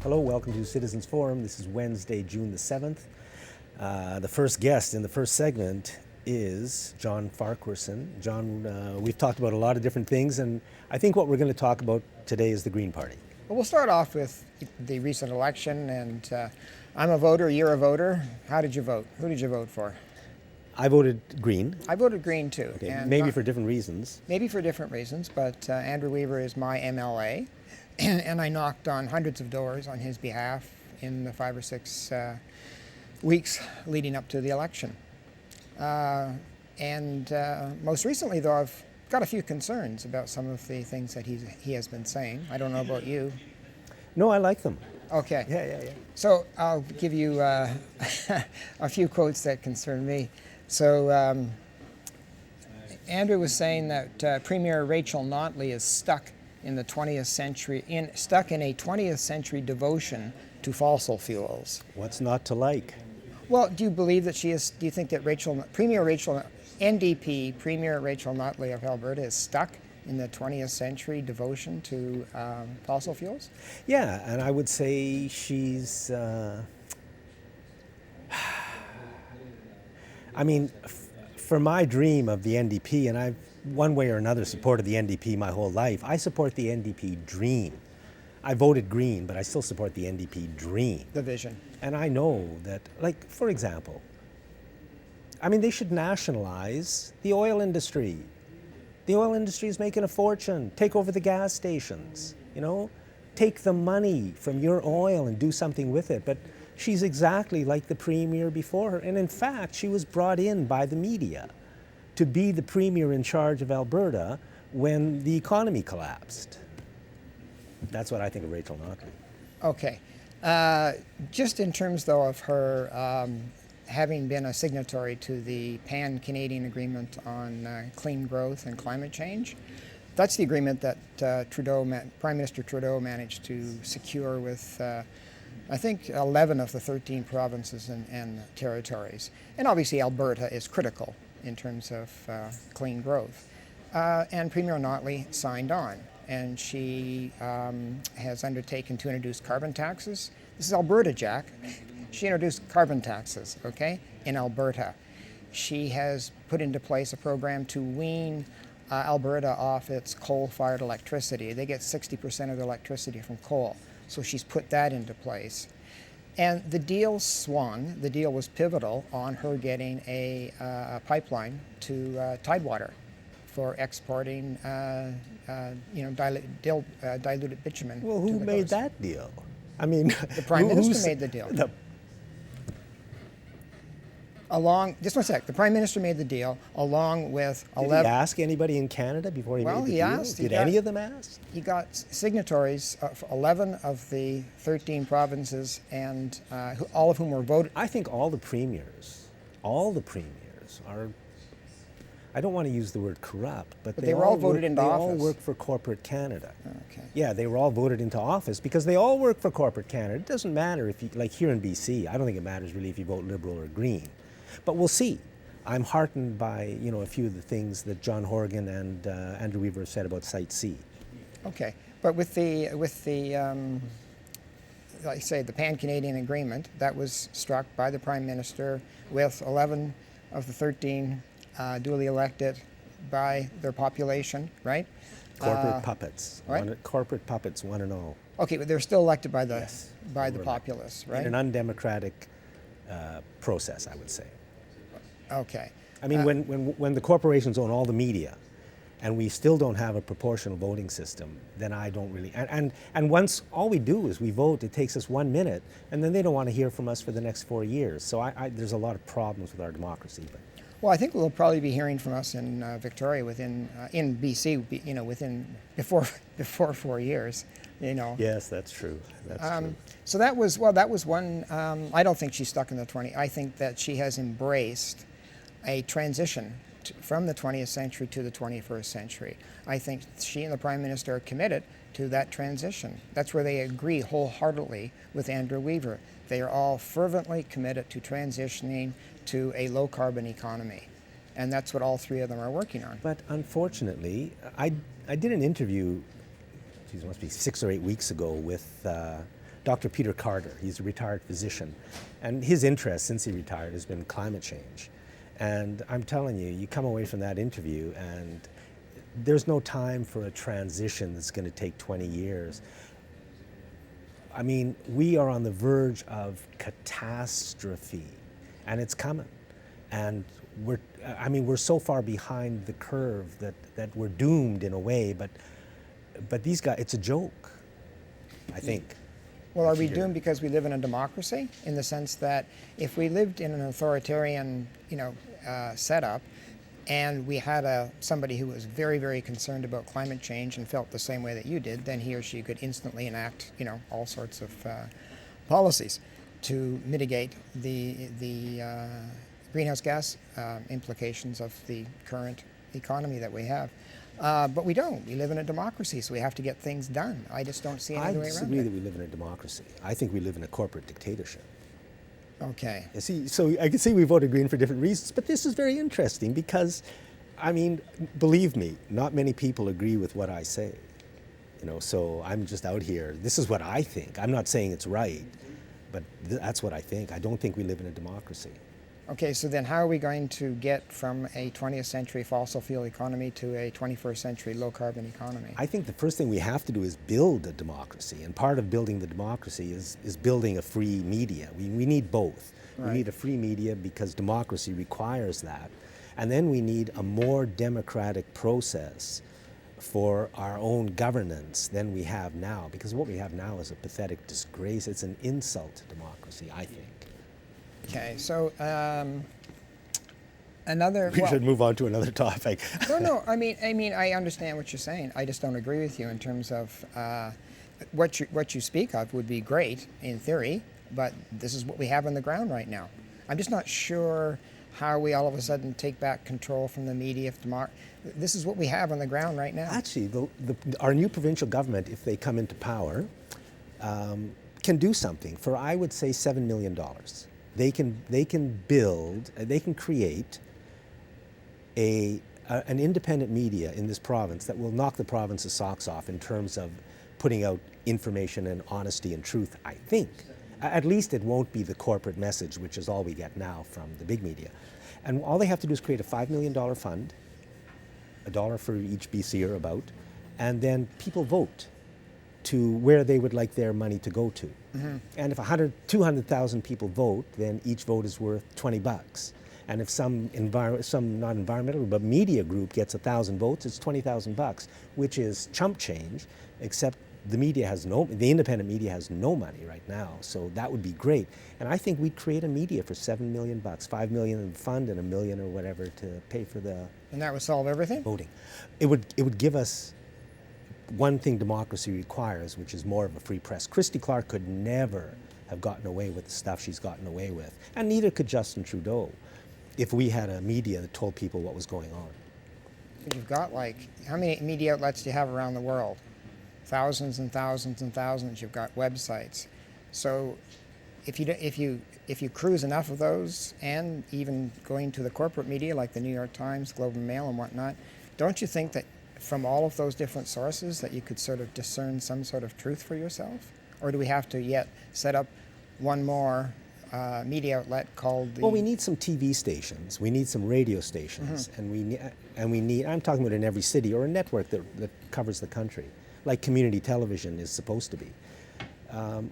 Hello, welcome to Citizens Forum. This is Wednesday, June the 7th. The first guest in the first segment is John Farquharson. John, we've talked about a lot of different things, and I think what we're going to talk about today is the Green Party. Well, we'll start off with the recent election, and I'm a voter, you're a voter. How did you vote? Who did you vote for? I voted Green. I voted Green too. Okay, and maybe for different reasons. Maybe for different reasons, but Andrew Weaver is my MLA, and I knocked on hundreds of doors on his behalf in the 5 or 6 weeks leading up to the election. Most recently, though, I've got a few concerns about some of the things that he has been saying. I don't know about you. No, I like them. Okay. Yeah. So I'll give you a few quotes that concern me. So Andrew was saying that Premier Rachel Notley is stuck in the 20th century, stuck in a 20th century devotion to fossil fuels. What's not to like? Well, do you believe that she is? Do you think that NDP Premier Rachel Notley of Alberta is stuck in the 20th century devotion to fossil fuels? Yeah, and I would say she's. For my dream of the NDP, and I've one way or another supported the NDP my whole life, I support the NDP dream. I voted Green, but I still support the NDP dream. The vision. And I know that, like, for example, they should nationalize the oil industry. The oil industry is making a fortune. Take over the gas stations, Take the money from your oil and do something with it. But she's exactly like the premier before her. And in fact, she was brought in by the media to be the premier in charge of Alberta when the economy collapsed. That's what I think of Rachel Notley. Okay. Just in terms, though, of her having been a signatory to the Pan-Canadian Agreement on Clean Growth and Climate Change, that's the agreement that Prime Minister Trudeau managed to secure with, I think, 11 of the 13 provinces and territories. And obviously Alberta is critical in terms of clean growth. And Premier Notley signed on, and she has undertaken to introduce carbon taxes. This is Alberta, Jack. She introduced carbon taxes, in Alberta. She has put into place a program to wean Alberta off its coal-fired electricity. They get 60% of their electricity from coal, so she's put that into place. And the deal swung. The deal was pivotal on her getting a pipeline to Tidewater for exporting, diluted bitumen. Well, who made that deal? The Prime Minister made the deal. Just one sec. The Prime Minister made the deal along with 11. Did he ask anybody in Canada before he made the deal? Asked. Did any of them ask? He got signatories of 11 of the 13 provinces, and all of whom were voted. I think all the premiers are, I don't want to use the word corrupt, but they were all voted into office. They all work for corporate Canada. Okay. Yeah, they were all voted into office because they all work for corporate Canada. It doesn't matter if you, like here in BC, I don't think it matters really if you vote Liberal or Green. But we'll see. I'm heartened by, a few of the things that John Horgan and Andrew Weaver said about Site C. Okay, but with the like I say, the Pan-Canadian Agreement that was struck by the Prime Minister with 11 of the 13 duly elected by their population, right? Corporate puppets. Right? Corporate puppets want to know. Okay, but they're still elected by the Yes, populace, right? In an undemocratic process, I would say. Okay. When the corporations own all the media, and we still don't have a proportional voting system, then I don't really. And once all we do is we vote, it takes us 1 minute, and then they don't want to hear from us for the next 4 years. So there's a lot of problems with our democracy. Well, I think we'll probably be hearing from us in Victoria in BC, before 4 years. Yes, that's true. That's true. So that was one. I don't think she's stuck in the 20. I think that she has embraced a transition from the 20th century to the 21st century. I think she and the Prime Minister are committed to that transition. That's where they agree wholeheartedly with Andrew Weaver. They are all fervently committed to transitioning to a low-carbon economy. And that's what all three of them are working on. But unfortunately, I did an interview, it must be 6 or 8 weeks ago, with Dr. Peter Carter. He's a retired physician. And his interest since he retired has been climate change. And I'm telling you, you come away from that interview and there's no time for a transition that's going to take 20 years. I mean, we are on the verge of catastrophe, and it's coming. And we're so far behind the curve that we're doomed in a way, but these guys, it's a joke, I think. Well, are we doomed because we live in a democracy? In the sense that if we lived in an authoritarian, setup, and we had somebody who was very, very concerned about climate change and felt the same way that you did, then he or she could instantly enact, all sorts of policies to mitigate the greenhouse gas implications of the current economy that we have. But we don't. We live in a democracy, so we have to get things done. I just don't see any other way around it. I disagree that we live in a democracy. I think we live in a corporate dictatorship. Okay. You see, so I can see we voted green for different reasons, but this is very interesting because, I mean, believe me, not many people agree with what I say. So I'm just out here. This is what I think. I'm not saying it's right, but that's what I think. I don't think we live in a democracy. Okay, so then how are we going to get from a 20th century fossil fuel economy to a 21st century low carbon economy? I think the first thing we have to do is build a democracy, and part of building the democracy is building a free media. We need both. Right. We need a free media because democracy requires that, and then we need a more democratic process for our own governance than we have now, because what we have now is a pathetic disgrace. It's an insult to democracy, I think. Okay, so We should move on to another topic. No. I mean, I understand what you're saying. I just don't agree with you in terms of what you speak of would be great in theory, but this is what we have on the ground right now. I'm just not sure how we all of a sudden take back control from the media. This is what we have on the ground right now. Actually, our new provincial government, if they come into power, can do something for, I would say, $7 million. They can create an independent media in this province that will knock the province's socks off in terms of putting out information and honesty and truth, I think. At least it won't be the corporate message, which is all we get now from the big media. And all they have to do is create a $5 million fund, $1 for each BCer about, and then people vote to where they would like their money to go to. Mm-hmm. And if 200,000 people vote, then each vote is worth $20. And if some not environmental, but media group gets 1,000 votes, it's $20,000, which is chump change, except the independent media has no money right now, so that would be great. And I think we'd create a media for $7 million, $5 million in the fund and $1 million or whatever to pay for the... And that would solve everything? Voting. It would give us one thing democracy requires, which is more of a free press. Christy Clark could never have gotten away with the stuff she's gotten away with, and neither could Justin Trudeau, if we had a media that told people what was going on. You've got how many media outlets do you have around the world? Thousands and thousands and thousands. You've got websites. So if you cruise enough of those, and even going to the corporate media like the New York Times, Globe and Mail and whatnot, don't you think that from all of those different sources that you could sort of discern some sort of truth for yourself? Or do we have to yet set up one more media outlet called the... Well, we need some TV stations, we need some radio stations, mm-hmm. and we need, I'm talking about in every city, or a network that covers the country, like community television is supposed to be.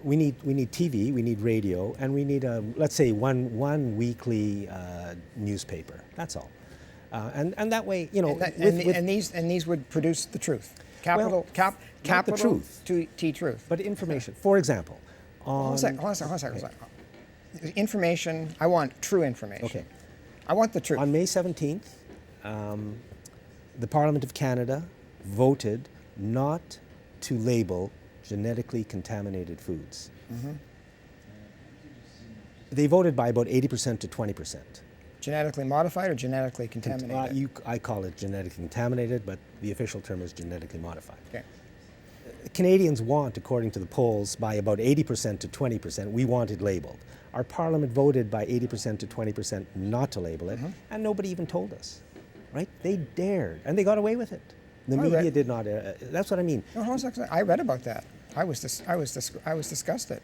We need TV, we need radio, and we need let's say one weekly newspaper. That's all. And that way, and these would produce the truth. Capital the truth. Truth. But information. For example, Hold on a second. Information. I want true information. Okay. I want the truth. On May 17th, the Parliament of Canada voted not to label genetically contaminated foods. Mm-hmm. They voted by about 80% to 20%. Genetically modified or genetically contaminated? I call it genetically contaminated, but the official term is genetically modified. Okay. Canadians want, according to the polls, by about 80% to 20%, we want it labeled. Our Parliament voted by 80% to 20% not to label it, mm-hmm. and nobody even told us, right? They dared, and they got away with it. The media did not. That's what I mean. No, hold on a second. I read about that. I was disgusted,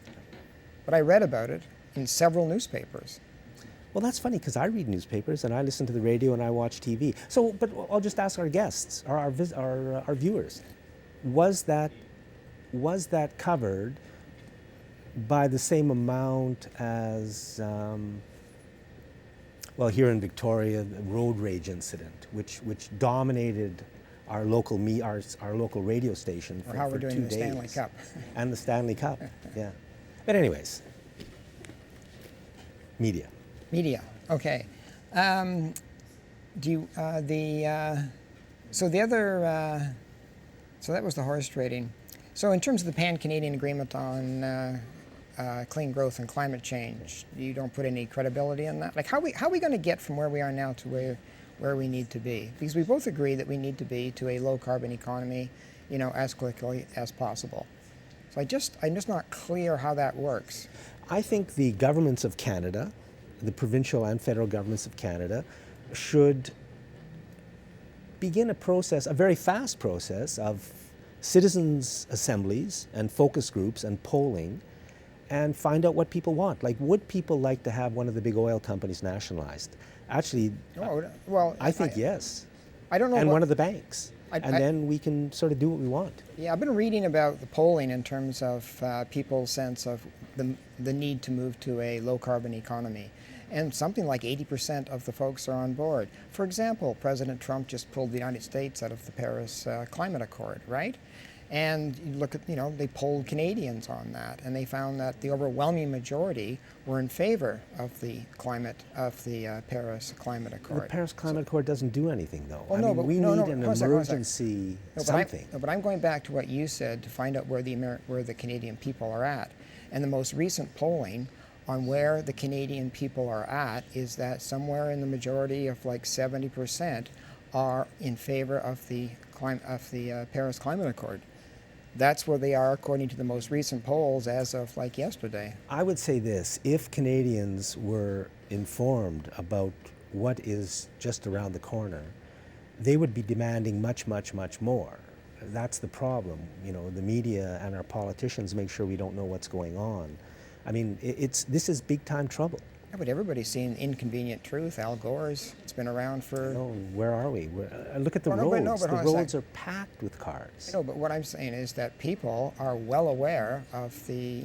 but I read about it in several newspapers. Well, that's funny because I read newspapers and I listen to the radio and I watch TV. So, but I'll just ask our guests, or our viewers, was that covered by the same amount as, well, here in Victoria, the road rage incident, which dominated our local our local radio station Or how for we're doing 2 the days. Stanley Cup. And the Stanley Cup, yeah. But anyways, media. Media. Okay. Do you so the other so that was the horse trading. So in terms of the Pan-Canadian Agreement on clean growth and climate change, you don't put any credibility in that? Like how are we going to get from where we are now to where we need to be? Because we both agree that we need to be to a low carbon economy, you know, as quickly as possible. So I'm just not clear how that works. I think the governments of Canada, the provincial and federal governments of Canada, should begin a very fast process of citizens' assemblies and focus groups and polling and find out what people want. Like, would people like to have one of the big oil companies nationalized? Actually, Oh, well, I think yes. I don't know. And what- one of the banks. And then we can sort of do what we want. Yeah, I've been reading about the polling in terms of people's sense of the need to move to a low carbon economy. And something like 80% of the folks are on board. For example, President Trump just pulled the United States out of the Paris Climate Accord, right? And you look at, you know, they polled Canadians on that, and they found that the overwhelming majority were in favor of the Paris Climate Accord. The Paris Climate Accord doesn't do anything, though. Well, I no, mean, but we no, need no, an hold on a second, hold on a second. emergency No, something. but I'm going back to what you said to find out where the Canadian people are at. And the most recent polling on where the Canadian people are at is that somewhere in the majority of like 70% are in favor of the Paris Climate Accord. That's where they are according to the most recent polls as of like yesterday. I would say this, if Canadians were informed about what is just around the corner, they would be demanding much, much, much more. That's the problem. You know, the media and our politicians make sure we don't know what's going on. I mean, this is big time trouble. Yeah, but everybody's seen Inconvenient Truth, Al Gore's. It's been around for... No, where are we? Look at the Oh, no, roads. but The hold on a roads sec. are packed with cars. No, but what I'm saying is that people are well aware of the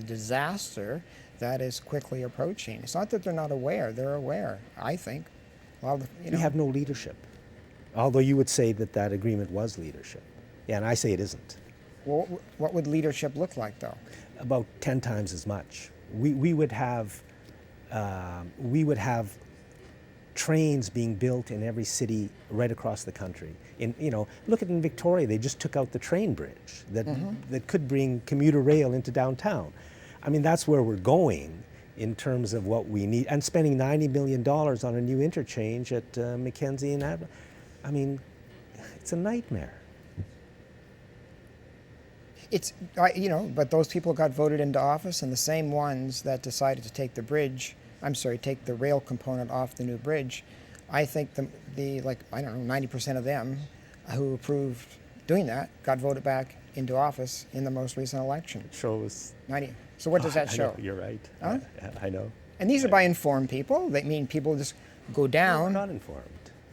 disaster that is quickly approaching. It's not that they're not aware; they're aware. I think. Well, We have no leadership. Although you would say that agreement was leadership. Yeah, and I say it isn't. Well, what would leadership look like, though? About 10 times as much. We would have trains being built in every city right across the country. Look in Victoria, they just took out the train bridge that could bring commuter rail into downtown. I mean, that's where we're going in terms of what we need, and spending $90 million on a new interchange at Mackenzie and Abbott. I mean, it's a nightmare. But those people got voted into office, and the same ones that decided to take take the rail component off the new bridge, I think the 90% of them who approved doing that got voted back into office in the most recent election. It shows. 90. So what does that I show? know, you're right. Huh? I know. And these are by informed people. They mean people just go We're down, not informed.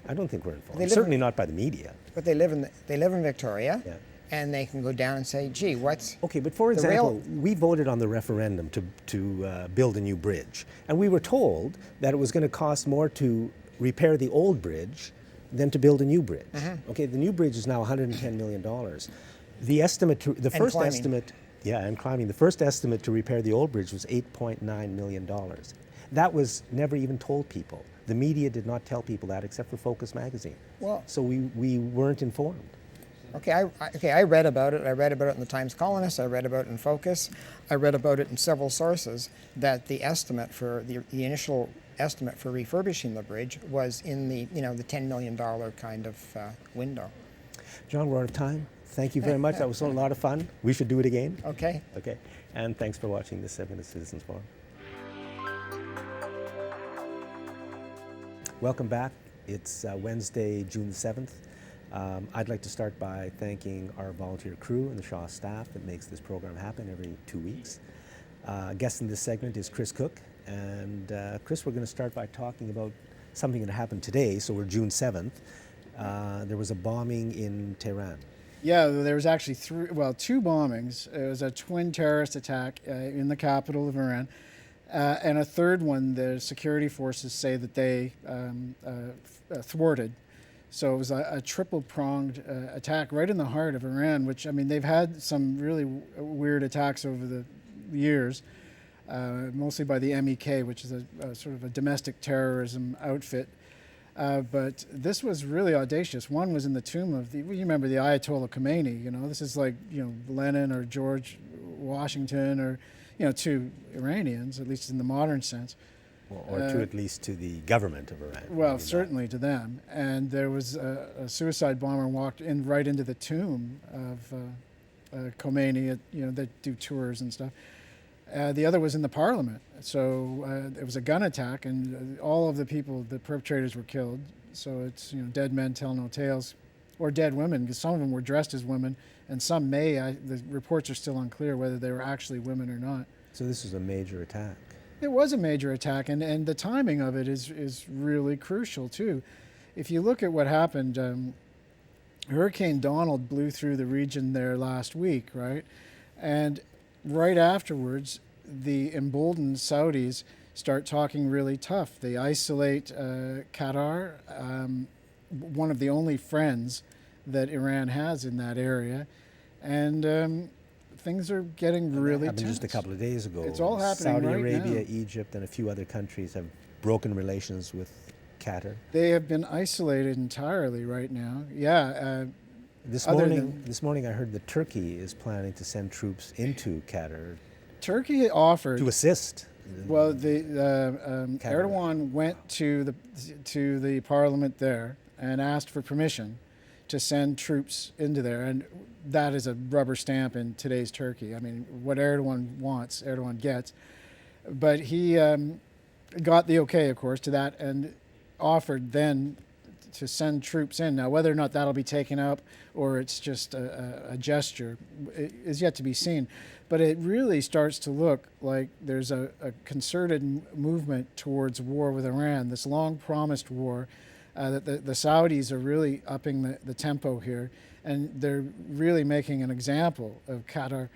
I don't think we're informed. They live Certainly not by the media. but they live in Victoria, Yeah. and they can go down and say, "Gee, what's Okay, but for The rail- example, we voted on the referendum to build a new bridge, and we were told that it was going to cost more to repair the old bridge than to build a new bridge. Okay, the new bridge is now $110 million. The first climbing. estimate, and climbing. The first estimate to repair the old bridge was $8.9 million. That was never even told people. The media did not tell people that except for Focus magazine. Well- So we weren't informed. Okay, I read about it. I read about it in the Times Colonist. I read about it in Focus. I read about it in several sources that the estimate for the initial estimate for refurbishing the bridge was in the the $10 million kind of window. John, we're out of time. Thank you very much. That was a lot of fun. We should do it again. Okay. Okay. And thanks for watching this 7 Minute Citizens Forum. Welcome back. It's Wednesday, June the 7th. I'd like to start by thanking our volunteer crew and the Shaw staff that makes this program happen every 2 weeks. Guest in this segment is Chris Cook. And Chris, we're going to start by talking about something that happened today. So we're June 7th. There was a bombing in Tehran. Yeah, there was actually two bombings. It was a twin terrorist attack in the capital of Iran. And a third one, the security forces say that they thwarted. So it was a triple-pronged attack right in the heart of Iran, which, I mean, they've had some really weird attacks over the years, mostly by the MEK, which is a sort of a domestic terrorism outfit. But this was really audacious. One was in the tomb of you remember the Ayatollah Khomeini, this is like, Lenin or George Washington or, to Iranians, at least in the modern sense. Or to at least to the government of Iran. Well, certainly to them. And there was a suicide bomber walked in right into the tomb of Khomeini. They do tours and stuff. The other was in the parliament. So it was a gun attack, and all of the perpetrators were killed. So it's, dead men tell no tales, or dead women, because some of them were dressed as women, and some the reports are still unclear whether they were actually women or not. So this was a major attack. It was a major attack, and the timing of it is really crucial, too. If you look at what happened, Hurricane Donald blew through the region there last week, right? And right afterwards, the emboldened Saudis start talking really tough. They isolate Qatar, one of the only friends that Iran has in that area, and things are getting really tense. Just a couple of days ago. It's all happening Saudi right Arabia, now. Egypt, and a few other countries have broken relations with Qatar. They have been isolated entirely right now. Yeah. This morning, I heard that Turkey is planning to send troops into Qatar. Turkey offered to assist. Well, Erdogan went to the parliament there and asked for permission to send troops into there, and that is a rubber stamp in today's Turkey. I mean, what Erdogan wants, Erdogan gets. But he got the okay, of course, to that, and offered then to send troops in. Now, whether or not that'll be taken up or it's just a gesture is yet to be seen. But it really starts to look like there's a concerted movement towards war with Iran, this long-promised war, that the Saudis are really upping the tempo here. And they're really making an example of Qatar,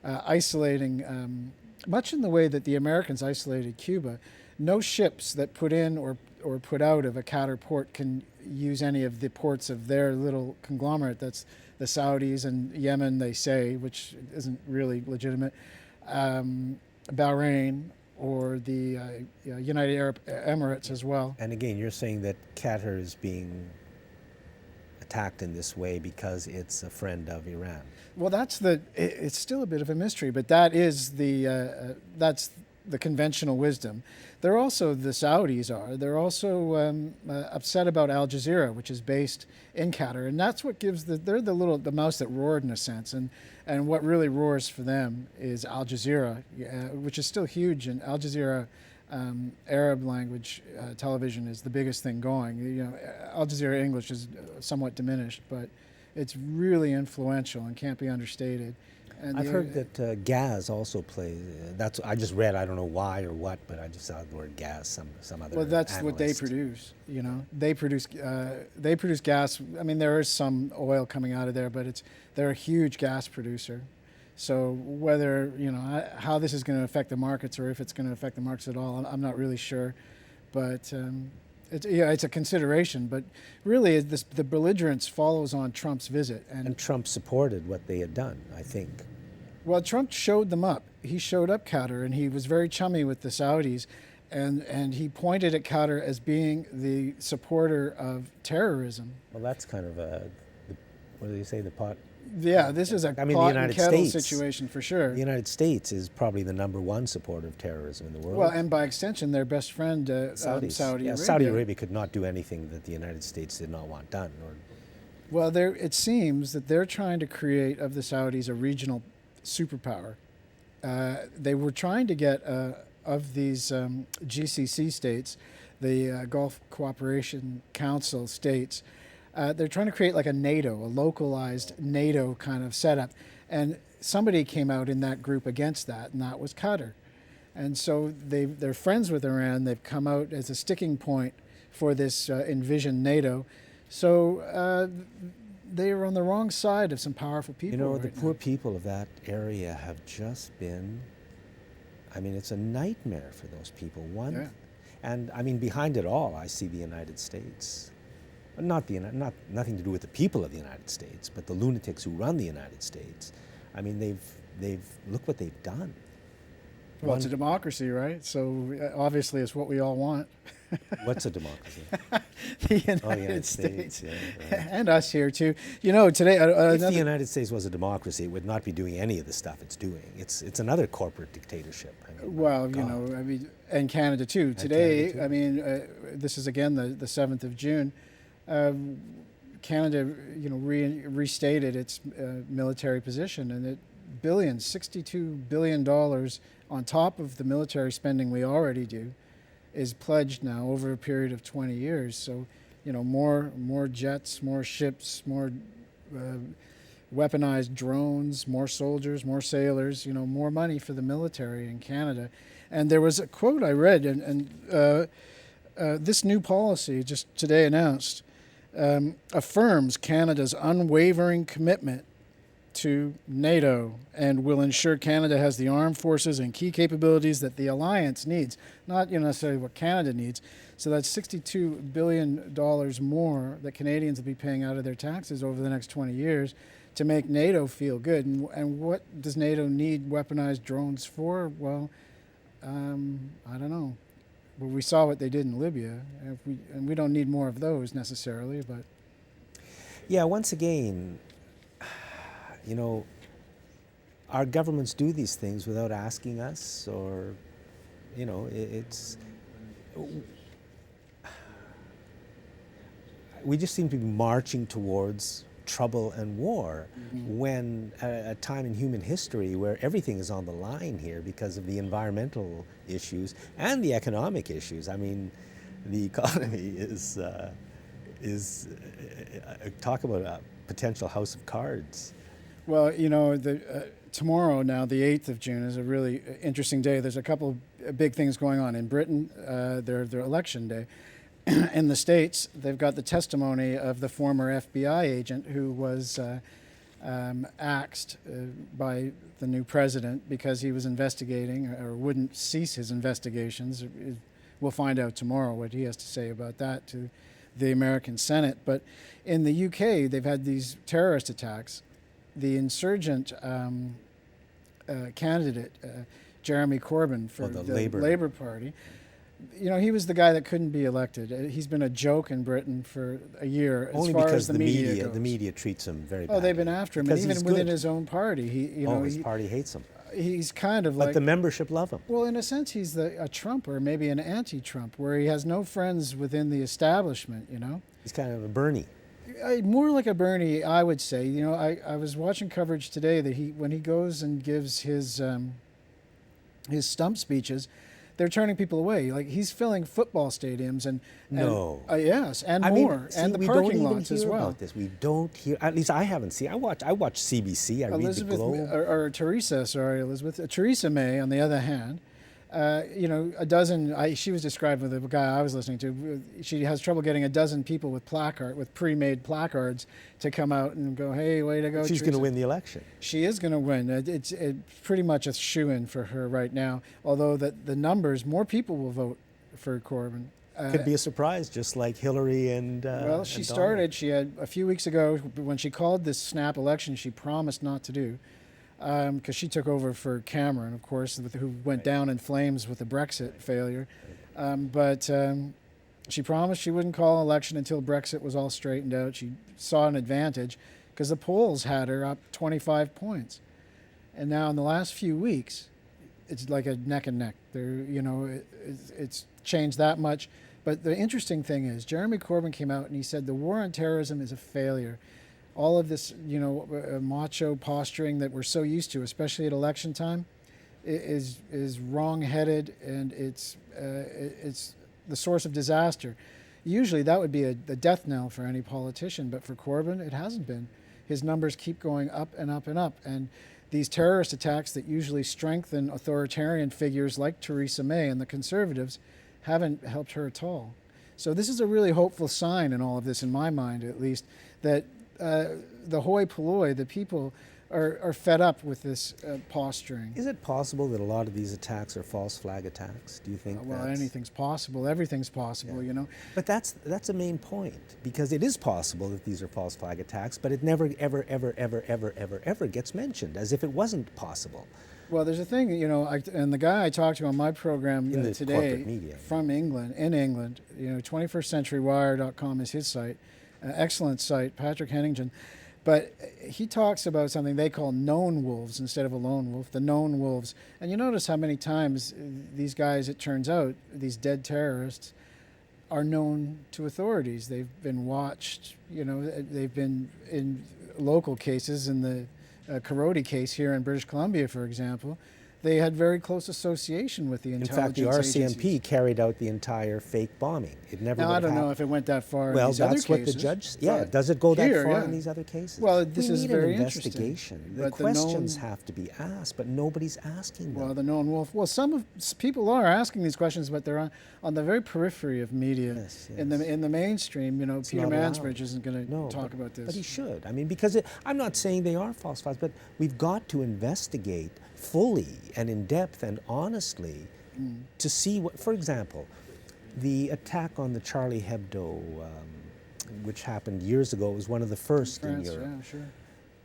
isolating, much in the way that the Americans isolated Cuba. No ships that put in or put out of a Qatar port can use any of the ports of their little conglomerate. That's the Saudis and Yemen, they say, which isn't really legitimate, Bahrain, or the United Arab Emirates as well. And again, you're saying that Qatar is being attacked in this way because it's a friend of Iran. Well, it's still a bit of a mystery, but that is that's the conventional wisdom. The Saudis they're also upset about Al Jazeera, which is based in Qatar, and that's what gives they're the mouse that roared in a sense, and what really roars for them is Al Jazeera, which is still huge, and Al Jazeera Arab language television is the biggest thing going. Al Jazeera English is somewhat diminished, but it's really influential and can't be understated. And I've heard that Gaz also plays. I just read. I don't know why or what, but I just saw the word Gaz. Some other. Well, that's analyst. what they produce. They produce gas. I mean, there is some oil coming out of there, but they're a huge gas producer. So whether how this is going to affect the markets, or if it's going to affect the markets at all, I'm not really sure. But it's a consideration. But really, the belligerence follows on Trump's visit, and Trump supported what they had done, I think. Well, Trump showed them up. He showed up Qatar, and he was very chummy with the Saudis, and he pointed at Qatar as being the supporter of terrorism. Well, that's kind of what do you say, the pot? Yeah, this is a pot and kettle situation for sure. The United States is probably the #1 supporter of terrorism in the world. Well, and by extension, their best friend, Saudi Arabia. Saudi Arabia could not do anything that the United States did not want done. Well, it seems that they're trying to create of the Saudis a regional superpower. They were trying to get of these GCC states, the Gulf Cooperation Council states, They're trying to create like a NATO, a localized NATO kind of setup. And somebody came out in that group against that, and that was Qatar. And so they're friends with Iran. They've come out as a sticking point for this envisioned NATO. So they are on the wrong side of some powerful people. You know, right the now. poor people of that area have just been, I mean, it's a nightmare for those people. Yeah. And I mean, behind it all, I see the United States. Not nothing to do with the people of the United States, but the lunatics who run the United States. I mean, they've look what they've done. Well, it's a democracy, right? So obviously it's what we all want. What's a democracy? The United, United States. States, yeah, right. And us here too. You know, today If the United States was a democracy, it would not be doing any of the stuff it's doing. It's another corporate dictatorship. I mean, well, God. you know, I mean, and Canada too. Today, Canada, too. I mean, this is again the 7th of June. Canada, you know, restated its military position, and it $62 billion on top of the military spending we already do, is pledged now over a period of 20 years. So, you know, more jets, more ships, more weaponized drones, more soldiers, more sailors, you know, more money for the military in Canada. And there was a quote I read, and this new policy, just today announced, affirms Canada's unwavering commitment to NATO and will ensure Canada has the armed forces and key capabilities that the alliance needs, not necessarily what Canada needs. So that's $62 billion more that Canadians will be paying out of their taxes over the next 20 years to make NATO feel good. And what does NATO need weaponized drones for? Well, I don't know. Well, we saw what they did in Libya, and we don't need more of those necessarily, but... Yeah, once again, you know, our governments do these things without asking us, or, you know, we just seem to be marching towards trouble and war when at a time in human history where everything is on the line here because of the environmental issues and the economic issues. I mean, the economy is talk about a potential house of cards. Well, you know, tomorrow now, the 8th of June, is a really interesting day. There's a couple of big things going on. In Britain, their election day. In the States, they've got the testimony of the former FBI agent who was axed by the new president because he was investigating or wouldn't cease his investigations. We'll find out tomorrow what he has to say about that to the American Senate. But in the UK, they've had these terrorist attacks. The insurgent candidate, Jeremy Corbyn for the the Labour. Labour Party, you know, he was the guy that couldn't be elected. He's been a joke in Britain for a year Only as far because as the media goes. the media treats him very Oh, badly. they've been after him, and Because even he's within good. his own party, His party hates him. he's kind of But like. the membership love him. Well, in a sense, he's a Trump or maybe an anti-Trump, where he has no friends within the establishment. You know. He's kind of a Bernie. More like a Bernie, I would say. You know, I was watching coverage today that when he goes and gives his stump speeches, they're turning people away. Like, he's filling football stadiums and No. Yes, and I more, mean, see, and the we parking don't even lots hear as well. about this. We don't hear. At least I haven't seen. I watch CBC. I read the Elizabeth Globe. or Theresa, sorry, Elizabeth. Theresa May, on the other hand, you know, a dozen. She was described with the guy I was listening to. She has trouble getting a dozen people with pre-made placards to come out and go, "Hey, way to go!" She's going to Theresa." win the election. She is going to win. It's pretty much a shoo-in for her right now. Although the numbers, more people will vote for Corbyn. Could be a surprise, just like Hillary and. Well, she and Donald. started. She had a few weeks ago when she called this snap election. She promised not to do. Because she took over for Cameron, of course, who went down in flames with the Brexit failure. But she promised she wouldn't call an election until Brexit was all straightened out. She saw an advantage because the polls had her up 25 points. And now in the last few weeks, it's like a neck and neck. It's changed that much. But the interesting thing is, Jeremy Corbyn came out and he said the war on terrorism is a failure. All of this, macho posturing that we're so used to, especially at election time, is wrong-headed, and it's the source of disaster. usually that would be a death knell for any politician, but for Corbyn, it hasn't been. His numbers keep going up and up and up. And these terrorist attacks that usually strengthen authoritarian figures like Theresa May and the Conservatives haven't helped her at all. So this is a really hopeful sign in all of this, in my mind at least, that the hoi polloi, the people, are fed up with this posturing. Is it possible that a lot of these attacks are false flag attacks? Do you think? Well, that's... anything's possible. Everything's possible, Yeah. you know. But that's a main point, because it is possible that these are false flag attacks, but it never, ever, ever, ever, ever, ever, ever gets mentioned, as if it wasn't possible. Well, there's a thing, you know, and the guy I talked to on my program In the today corporate media. from England, in England, you know, 21stcenturywire.com is his site, excellent site, Patrick Henningsen. But he talks about something they call known wolves instead of a lone wolf, the known wolves. And you notice how many times these guys, it turns out, these dead terrorists, are known to authorities. They've been watched, you know, they've been in local cases, in the Karoti case here in British Columbia, for example. They had very close association with the In intelligence fact, the RCMP agencies. carried out the entire fake bombing. It never Now, would I have don't know happened. if it went that far Well, in these other that's what cases. the judge. Yeah, but does it go that here, far yeah. in these other cases? Well, this we is need very an interesting. investigation. The But the questions known- have to be asked, but nobody's asking them. Well, the known wolf. Well, people are asking these questions, but they're on the very periphery of media. Yes, In the mainstream, you know, Peter not allowed. Mansbridge isn't going to No, talk about this. But he should. I mean, because I'm not saying they are false flags, but we've got to investigate fully and in depth and honestly to see what, for example, the attack on the Charlie Hebdo, which happened years ago, was one of the first in France, Europe. yeah, sure.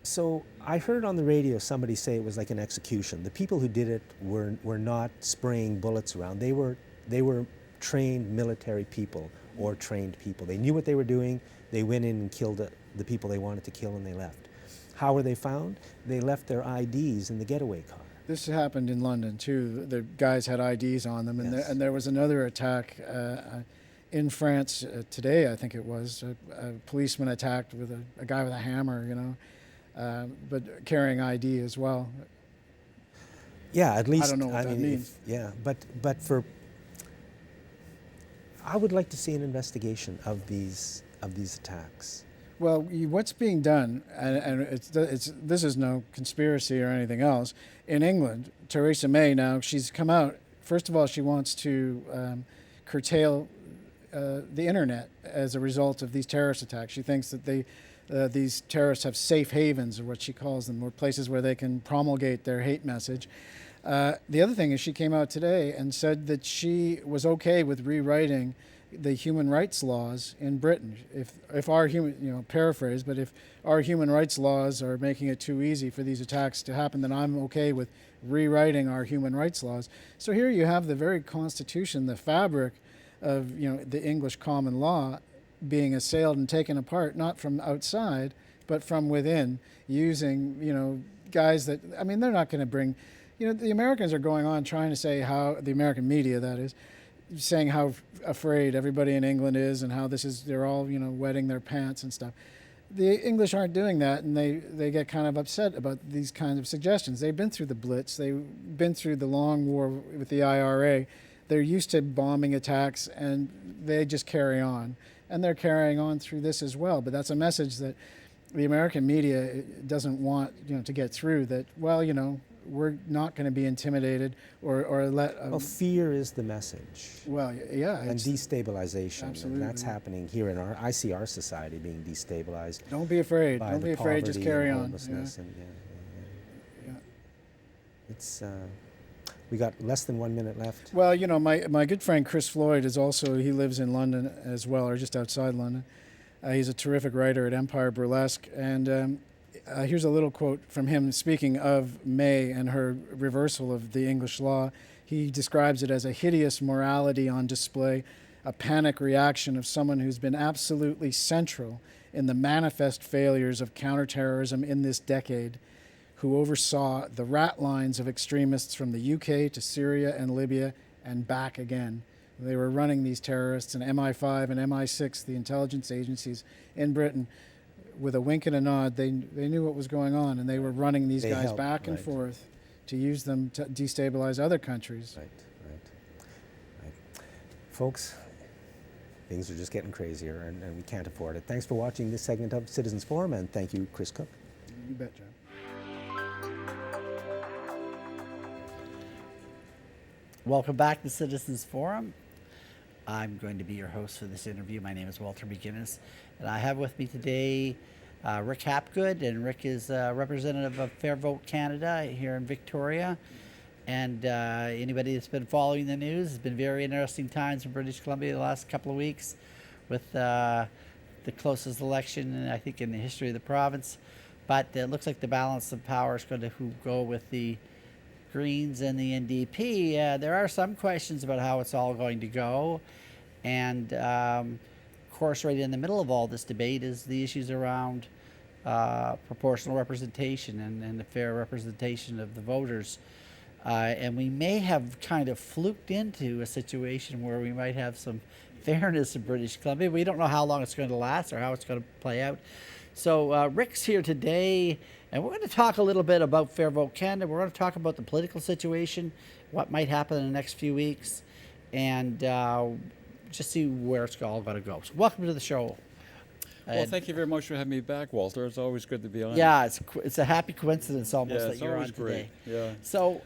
So I heard on the radio somebody say it was like an execution. The people who did it were not spraying bullets around. They were trained military people or trained people. They knew what they were doing. They went in and killed the people they wanted to kill, and they left. How were they found? They left their IDs in the getaway car. This happened in London too. The guys had IDs on them, and, Yes. and there was another attack in France today. I think it was a policeman attacked with a guy with a hammer, you know, but carrying ID as well. Yeah, at least I don't know what that mean, means. yeah, but for I would like to see an investigation of these attacks. Well, what's being done, and this is no conspiracy or anything else. In England, Theresa May now, she's come out. First of all, she wants to curtail the internet as a result of these terrorist attacks. She thinks that these terrorists have safe havens, or what she calls them, or places where they can promulgate their hate message. The other thing is she came out today and said that she was okay with rewriting the human rights laws in Britain. If our paraphrase, but if our human rights laws are making it too easy for these attacks to happen, then I'm okay with rewriting our human rights laws. So here you have the very constitution, the fabric of the English common law being assailed and taken apart, not from outside, but from within, using guys that, I mean, they're not going to bring, the Americans are going on trying to say how, the American media that is, saying how afraid everybody in England is and how they're all, wetting their pants and stuff. The English aren't doing that, and they get kind of upset about these kinds of suggestions. They've been through the Blitz. They've been through the long war with the IRA. They're used to bombing attacks, and they just carry on. And they're carrying on through this as well. But that's a message that the American media doesn't want, to get through, that, well, we're not going to be intimidated or let... Well, fear is the message. Well, yeah. And destabilization. Absolutely. And that's happening here I see our society being destabilized. Don't be afraid. By Don't the be afraid. Just poverty carry and on. homelessness Yeah. and Yeah. It's we got less than 1 minute left. Well, my good friend Chris Floyd he lives in London as well, or just outside London. He's a terrific writer at Empire Burlesque, and here's a little quote from him speaking of May and her reversal of the English law. He describes it as a hideous morality on display, a panic reaction of someone who's been absolutely central in the manifest failures of counterterrorism in this decade, who oversaw the rat lines of extremists from the UK to Syria and Libya and back again. They were running these terrorists, and MI5 and MI6, the intelligence agencies in Britain, with a wink and a nod, they knew what was going on, and they were running these guys helped, back and right. forth to use them to destabilize other countries. Right. Folks, Things are just getting crazier, and we can't afford it. Thanks for watching this segment of Citizens Forum, and thank you, Chris Cook. You bet, John. Welcome back to Citizens Forum. I'm going to be your host for this interview. My name is Walter McGuinness, and I have with me today Rick Hapgood, and Rick is a representative of Fair Vote Canada here in Victoria. And anybody that's been following the news, it's been very interesting times in British Columbia the last couple of weeks with the closest election, I think, in the history of the province. But it looks like the balance of power is going to go with the Greens and the NDP. There are some questions about how it's all going to go. And, of course, right in the middle of all this debate is the issues around proportional representation and the fair representation of the voters. And we may have kind of fluked into a situation where we might have some fairness in British Columbia. We don't know how long it's going to last or how it's going to play out. So Rick's here today, and we're going to talk a little bit about Fair Vote Canada. We're going to talk about the political situation, what might happen in the next few weeks, and just see where it's all going to go. So welcome to the show. Well, thank you very much for having me back, Walter. It's always good to be on. Yeah, it's a happy coincidence almost Yeah, that it's you're on always today. great. Yeah. So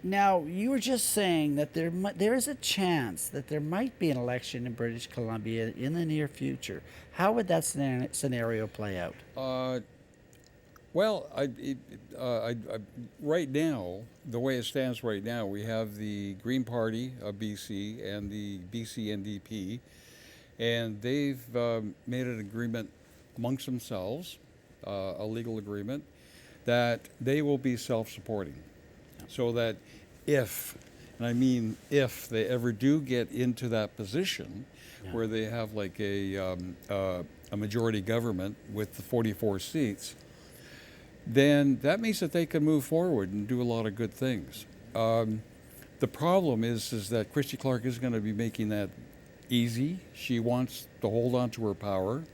now you were just saying that there is a chance that there might be an election in British Columbia in the near future. How would that scenario play out? Well, right now, the way it stands right now, we have the Green Party of BC and the BC NDP, and they've made an agreement amongst themselves, a legal agreement, that they will be self-supporting. So that if, and I mean if they ever do get into that position where they have like a majority government with the 44 seats, then that means that they can move forward and do a lot of good things. The problem is that Christy Clark isn't going to be making that easy. She wants to hold on to her power,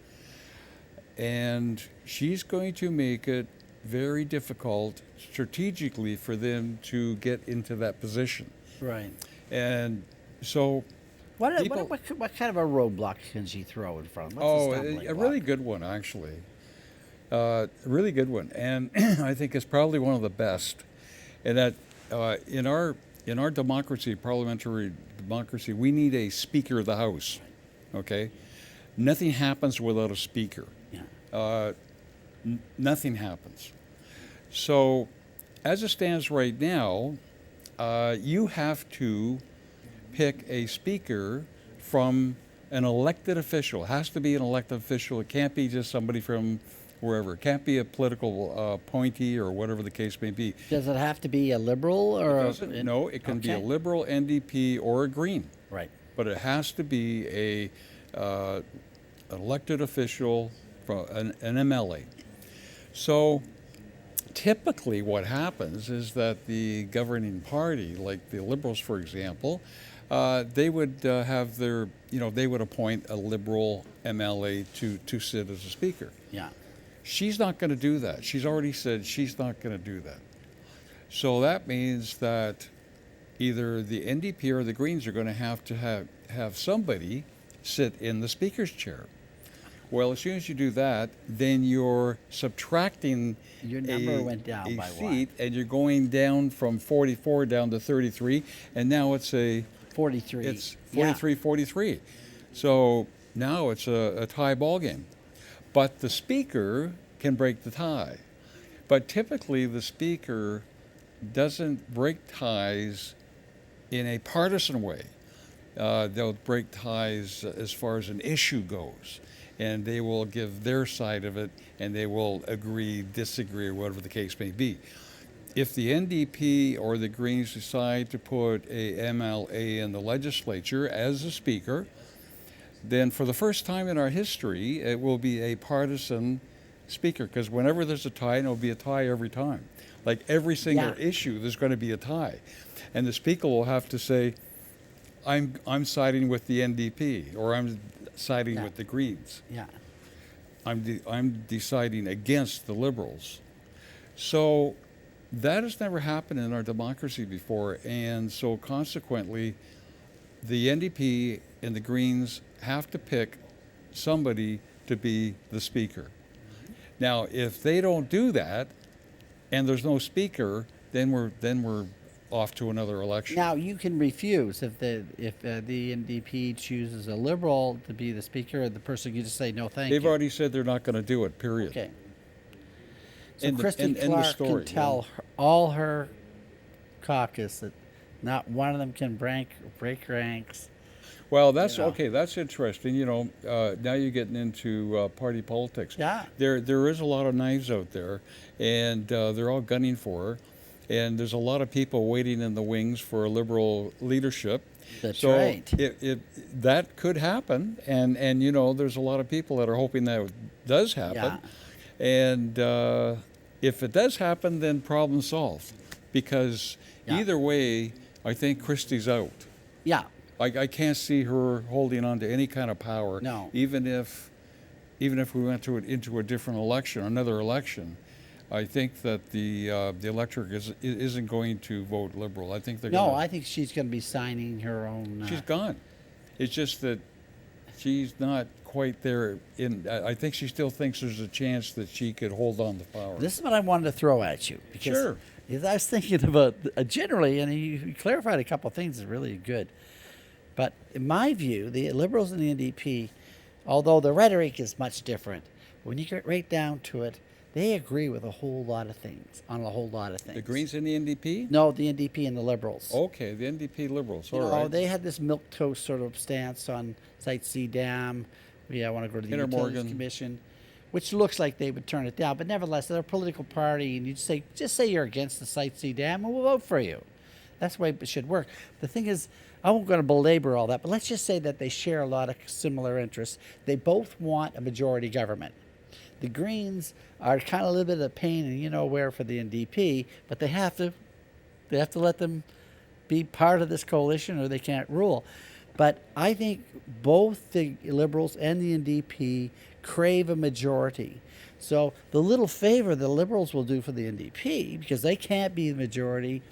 and she's going to make it very difficult strategically for them to get into that position. Right. And so What people- kind of a roadblock can she throw in front of them? Oh, What's the stumbling a block? really good one, actually. A really good one, and I think it's probably one of the best. And that in our democracy, parliamentary democracy, we need a Speaker of the House. Okay, nothing happens without a Speaker. Yeah. Nothing happens. So, as it stands right now, you have to pick a Speaker from an elected official. It has to be an elected official. It can't be just somebody from wherever. It can't be a political appointee or whatever the case may be. Does it have to be a Liberal or No, it can be a Okay. Liberal, NDP, or a Green. Right. But it has to be an elected official, from an MLA. So typically what happens is that the governing party, like the Liberals, for example, they would have their, they would appoint a Liberal MLA to sit as a Speaker. Yeah. She's not going to do that. She's already said she's not going to do that. So that means that either the NDP or the Greens are going to have somebody sit in the Speaker's chair. Well, as soon as you do that, then you're subtracting Your number went down a by seat, and you're going down from 44 down to 33, and now it's 43. it's 43-43. So now it's a tie ball game. But the Speaker can break the tie. But typically the Speaker doesn't break ties in a partisan way. They'll break ties as far as an issue goes. And they will give their side of it, and they will agree, disagree, or whatever the case may be. If the NDP or the Greens decide to put a MLA in the legislature as a Speaker, then for the first time in our history, it will be a partisan Speaker, because whenever there's a tie, and it'll be a tie every time. Like every single issue, there's going to be a tie. And the Speaker will have to say, I'm siding with the NDP, or I'm siding with the Greens. Yeah. I'm deciding against the Liberals. So that has never happened in our democracy before, and so consequently, the NDP and the Greens have to pick somebody to be the speaker. Now, if they don't do that, and there's no speaker, then we're off to another election. Now you can refuse if the NDP chooses a Liberal to be the speaker, the person can just say no, thank They've you. already said they're not going to do it. Period. Okay. So End of- Christy end of Clark story, can tell all her caucus that not one of them can break ranks. Well, that's You know. okay. That's interesting. Now you're getting into party politics. Yeah. There is a lot of knives out there, and they're all gunning for her. And there's a lot of people waiting in the wings for a Liberal leadership. That's so right. That could happen, and there's a lot of people that are hoping that does happen. Yeah. And if it does happen, then problem solved, because Yeah. either way, I think Christie's out. Yeah. I can't see her holding on to any kind of power. No. Even if we went into a different election, another election, I think that the electorate isn't going to vote Liberal. I think they're No, gonna, I think she's going to be signing her own. she's gone. It's just that she's not quite there. I think she still thinks there's a chance that she could hold on to power. This is what I wanted to throw at you. Because Sure. as I was thinking about generally, and you clarified a couple of things that's really good. But in my view, the Liberals and the NDP, although the rhetoric is much different, when you get right down to it, they agree with a whole lot of things, on a whole lot of things. The Greens and the NDP? No, the NDP and the Liberals. Okay, the NDP Liberals. You All know, right. they had this milquetoast sort of stance on Site C Dam. Yeah, I want to go to the Utilities Intermorgan. Commission, which looks like they would turn it down. But nevertheless, they're a political party, and you just say you're against the Site C Dam, and we'll vote for you. That's the way it should work. The thing is, I won't go to belabor all that, but let's just say that they share a lot of similar interests. They both want a majority government. The Greens are kind of a little bit of a pain and where for the NDP, but they have to let them be part of this coalition or they can't rule. But I think both the Liberals and the NDP crave a majority. So the little favor the Liberals will do for the NDP, because they can't be the majority,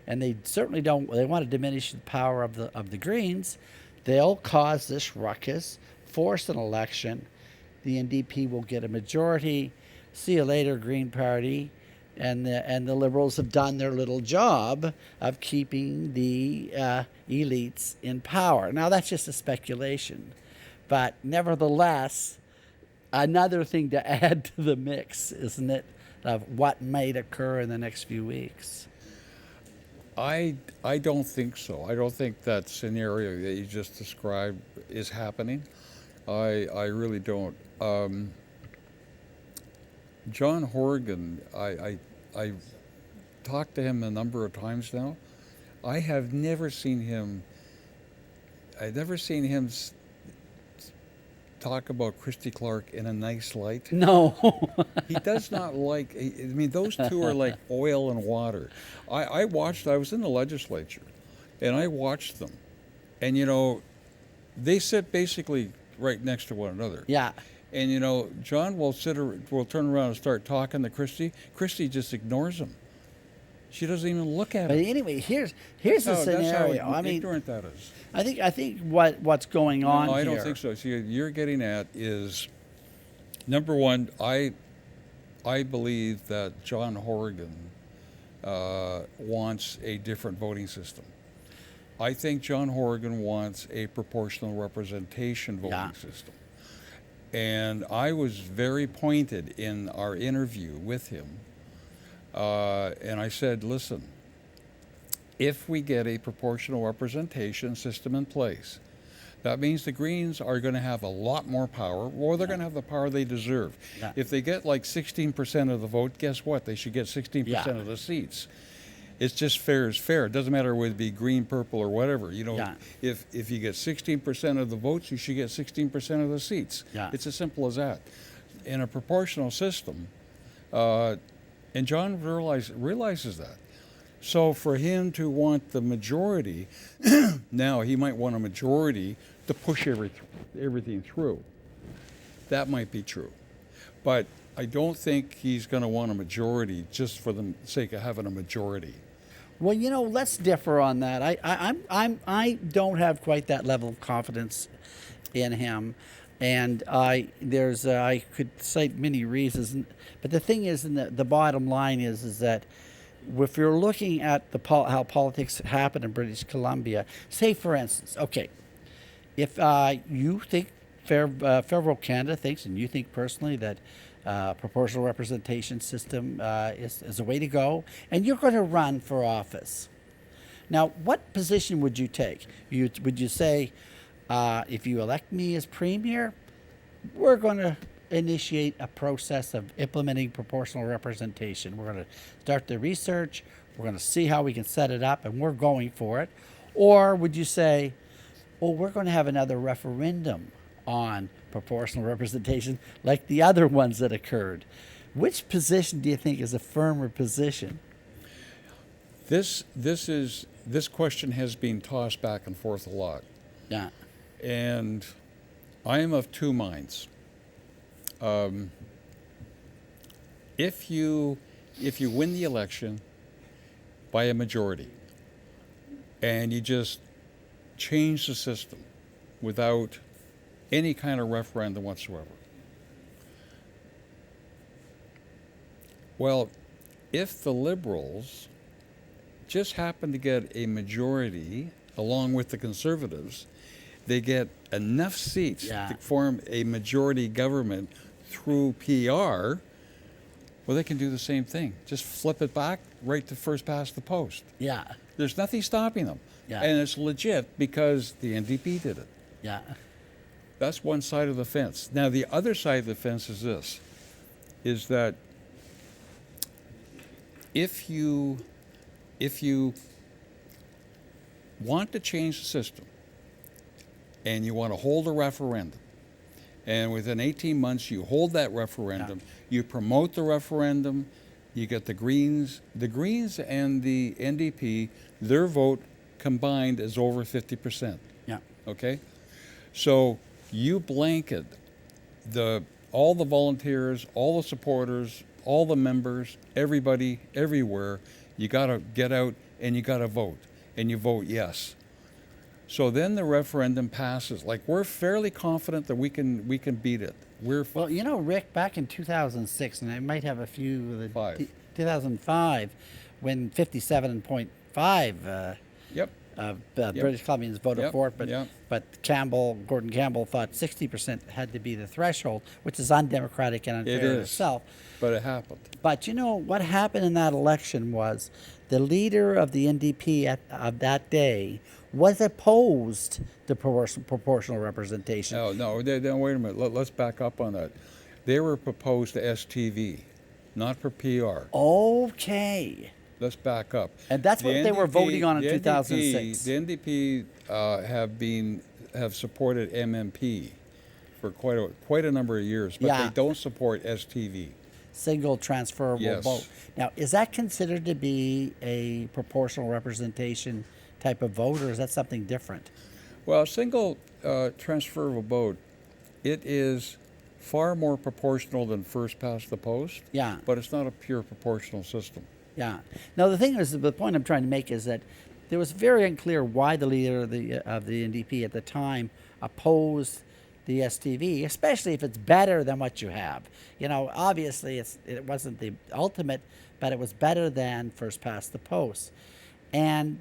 and they certainly don't. They want to diminish the power of the Greens. They'll cause this ruckus, force an election. The NDP will get a majority. See you later, Green Party, and the Liberals have done their little job of keeping the elites in power. Now that's just a speculation, but nevertheless, another thing to add to the mix, isn't it, of what might occur in the next few weeks? I don't think so. I don't think that scenario that you just described is happening. I really don't. John Horgan, I talked to him a number of times now. I have never seen him. I've never seen him talk about Christy Clark in a nice light. No. He does not like. I mean, those two are like oil and water. I was in the legislature, and I watched them, and they sit basically right next to one another. Yeah. And John will turn around and start talking to Christy. Christy just ignores him. She doesn't even look at But him. anyway, here's the That's how scenario. I mean, ignorant that is. I think what's going on No, I here. don't think so. See, what you're getting at is, number one, I believe that John Horgan wants a different voting system. I think John Horgan wants a proportional representation voting system. And I was very pointed in our interview with him. And I said, listen, if we get a proportional representation system in place, that means the Greens are going to have a lot more power, or they're going to have the power they deserve. Yeah. If they get like 16% of the vote, guess what? They should get 16% of the seats. It's just fair is fair. It doesn't matter whether it be green, purple, or whatever. If you get 16% of the votes, you should get 16% of the seats. Yeah. It's as simple as that. In a proportional system, and John realizes that. So for him to want the majority, now he might want a majority to push everything through. That might be true. But I don't think he's going to want a majority just for the sake of having a majority. Well, let's differ on that. I don't have quite that level of confidence in him, and I could cite many reasons, but the thing is, the bottom line is that if you're looking at how politics happen in British Columbia, say for instance, okay, if you think Federal Canada thinks, and you think personally that proportional representation system is a way to go, and you're going to run for office. Now, what position would you take? Would you say, if you elect me as premier, we're going to initiate a process of implementing proportional representation. We're going to start the research, we're going to see how we can set it up, and we're going for it. Or would you say, well, we're going to have another referendum on proportional representation like the other ones that occurred? Which position do you think is a firmer position? This question has been tossed back and forth a lot. Yeah. And I am of two minds. If you win the election by a majority and you just change the system without any kind of referendum whatsoever, well, if the Liberals just happen to get a majority along with the Conservatives, they get enough seats to form a majority government through PR, well, they can do the same thing. Just flip it back right to first past the post. Yeah. There's nothing stopping them. Yeah. And it's legit because the NDP did it. Yeah. That's one side of the fence. Now, the other side of the fence is this, is that if you want to change the system and you want to hold a referendum, and within 18 months you hold that referendum, you promote the referendum, you get the Greens and the NDP, their vote combined is over 50%. Yeah. Okay? So you blanket all the volunteers, all the supporters, all the members, everybody, everywhere. You got to get out and you got to vote, and you vote yes. So then the referendum passes. Like, we're fairly confident that we can beat it. Well, Rick, back in 2006, and I might have a few. 2005, when 57.5. Yep. British Columbians voted for it, but Gordon Campbell thought 60% had to be the threshold, which is undemocratic and unfair in itself. But it happened. But what happened in that election was the leader of the NDP of that day was opposed to proportional representation. Oh, no, wait a minute. Let's back up on that. They were proposed to STV, not for PR. Okay. Let's back up. And that's what they were voting on in 2006. The NDP have supported MMP for quite a number of years, but they don't support STV. Single transferable vote. Now, is that considered to be a proportional representation type of vote, or is that something different? Well, single transferable vote, it is far more proportional than first past the post. Yeah. But it's not a pure proportional system. Yeah. Now, the thing is, the point I'm trying to make is that it was very unclear why the leader of the NDP at the time opposed the STV, especially if it's better than what you have. Obviously it wasn't the ultimate, but it was better than first past the post. And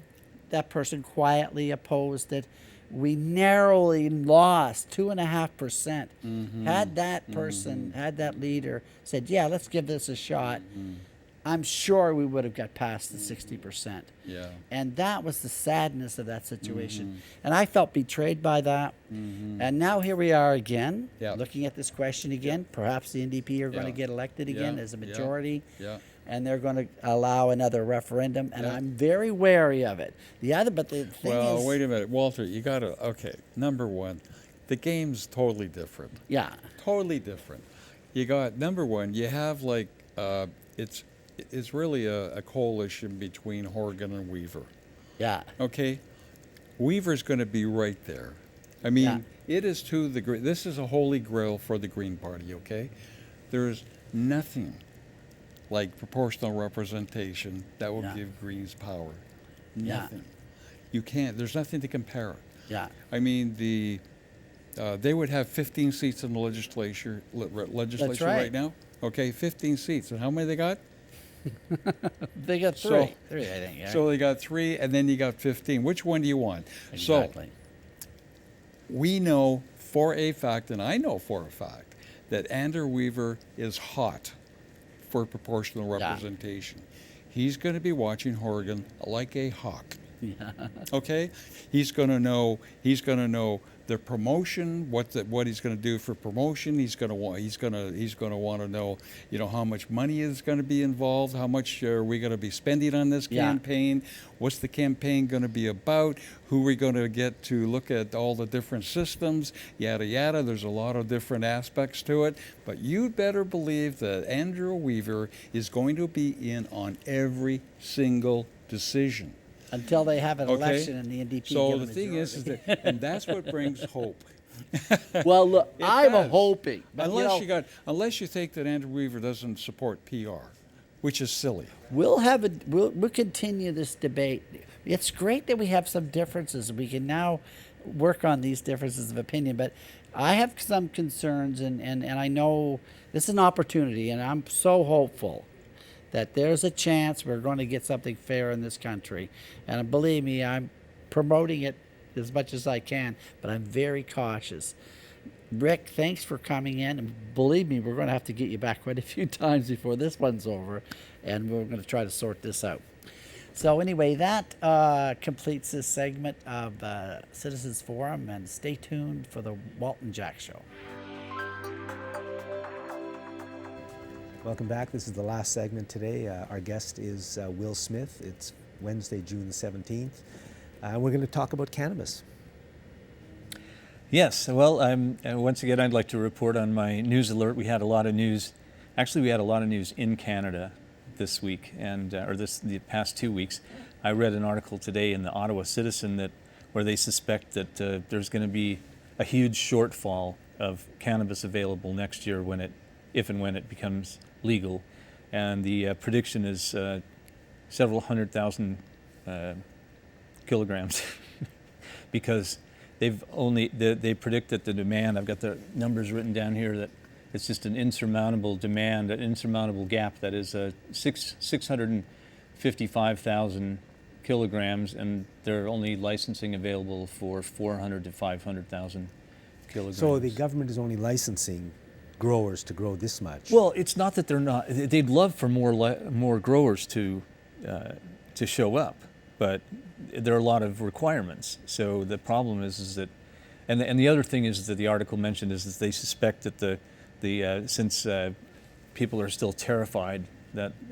that person quietly opposed it. We narrowly lost 2.5%. Had that person, had that leader said, yeah, let's give this a shot, I'm sure we would have got past the 60%. Yeah. And that was the sadness of that situation. And I felt betrayed by that. And now here we are again, looking at this question again. Perhaps the NDP are going to get elected again as a majority. And they're going to allow another referendum. And I'm very wary of it. But the thing is... Well, wait a minute. Walter, you got to... Okay, number one, the game's totally different. Yeah. Totally different. You got, number one, you have it's really a coalition between Horgan and Weaver. Yeah. Okay? Weaver's going to be right there. I mean, it is this is a holy grail for the Green Party, okay? There's nothing like proportional representation that will Yeah. give Greens power. Yeah. Nothing. You can't. There's nothing to compare it. Yeah. I mean, they would have 15 seats in the legislature right. right now. Okay, 15 seats. And how many they got? They got three. So- Three, I think. Yeah. So they got 3, and then you got 15. Which one do you want? exactly. So we know for a fact, and I know for a fact, that Andrew Weaver is hot for proportional Yeah. representation. He's going to be watching Horgan like a hawk. Yeah. Okay, he's going to know. He's going to know the promotion. What he's going to do for promotion. He's going to want. He's going to want to know. How much money is going to be involved. How much are we going to be spending on this Yeah. campaign? What's the campaign going to be about? Who are we going to get to look at all the different systems? Yada yada. There's a lot of different aspects to it. But you'd better believe that Andrew Weaver is going to be in on every single decision. Until they have an Okay. election and the NDP. So give the a thing is majority. that, and that's what brings hope. Well, look, It I'm does. hoping. But, Unless you think that Andrew Weaver doesn't support PR, which is silly. we'll continue this debate. It's great that we have some differences. We can now work on these differences of opinion, but I have some concerns, and I know this is an opportunity, and I'm so hopeful that there's a chance we're going to get something fair in this country. And believe me, I'm promoting it as much as I can, but I'm very cautious. Rick, thanks for coming in. And believe me, we're going to have to get you back quite a few times before this one's over, and we're going to try to sort this out. So anyway, that completes this segment of Citizens Forum, and stay tuned for the Walton Jack Show. Welcome back. This is the last segment today. Our guest is Will Smith. It's Wednesday, June the 17th. We're going to talk about cannabis. Yes, well, once again, I'd like to report on my news alert. We had a lot of news. Actually, we had a lot of news in Canada this week, the past 2 weeks. I read an article today in the Ottawa Citizen where they suspect that there's going to be a huge shortfall of cannabis available next year if and when it becomes legal, and the prediction is several 100,000 kilograms, because they predict that the demand. I've got the numbers written down here, that it's just an insurmountable demand, an insurmountable gap that is 655,000 kilograms, and they're only licensing available for 400 to 500,000 kilograms. So the government is only licensing growers to grow this much. Well, it's not that they're not. They'd love for more growers to show up, but there are a lot of requirements. So the problem is that, and the other thing is that the article mentioned is that they suspect that since people are still terrified